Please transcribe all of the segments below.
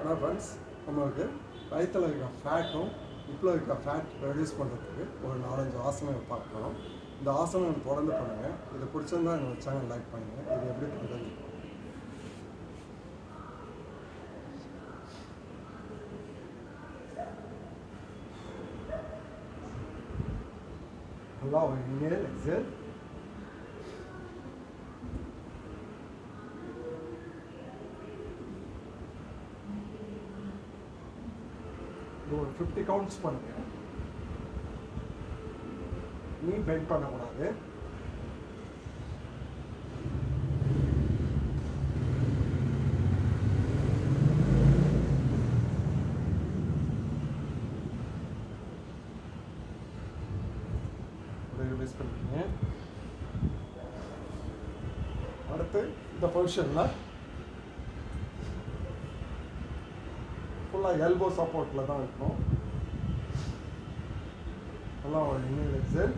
அதான் ஃப்ரெண்ட்ஸ், நம்மளுக்கு வயிற்றில் இருக்க ஃபேட்டும் இப்போ இருக்க ஃபேட் ரெடியூஸ் பண்ணுறதுக்கு ஒரு 4-5 ஆசனங்கள் பார்க்கலாம். இந்த ஆசனங்கள் தொடர்ந்து பண்ணுங்கள். இது பிடிச்சிருந்தா என்னோட சேனல் லைக் பண்ணுங்கள். இது எப்படி பண்ணுறது நல்லா ஒரு இன்ஹேல் எக்ஸேல். ஒரு 50 கவுண்ட்ஸ் பண்ணுங்க. நீ பெண்ட் பண்ணக்கூடாது. ரிலீஸ் பண்ணிக்கங்க. அடுத்து இந்த பொசிஷனில் ஃபுல்லாக எல்போ சப்போர்ட்டில் தான் இருக்கும். நல்லா ஒரு இன்ஹேல் எக்ஸேல்.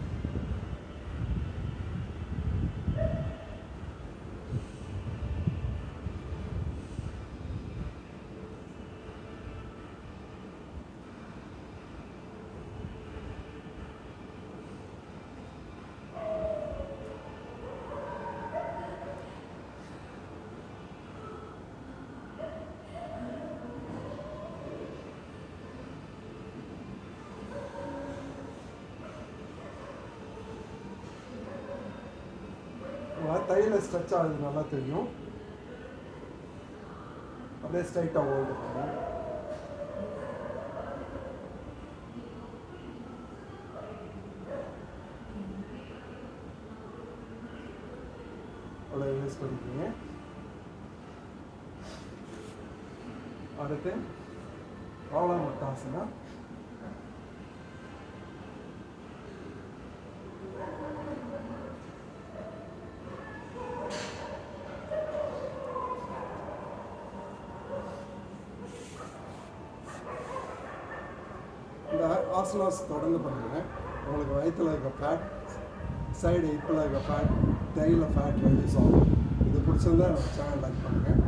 தையில் ஸ்ட்ரெச் ஆகுது நல்லா தெரியும். அப்படியே ஸ்ட்ரைட்டாக ஹோல்டு பண்ணுங்க. அவ்வளோ யூஸ் பண்ணிக்கோங்க. அடுத்து காலாமுட்டாசனா. இந்த ஆசனாஸ் தொடர்ந்து பண்ணுங்கள். உங்களுக்கு வயிற்றில் இருக்க ஃபேட், சைடு ஹிப்பில் இருக்க ஃபேட், தையில் ஃபேட் ரெடியூஸ் ஆகும். இது பிடிச்சிருந்தா என்னோட சேனல் லைக் பண்ணுங்கள்.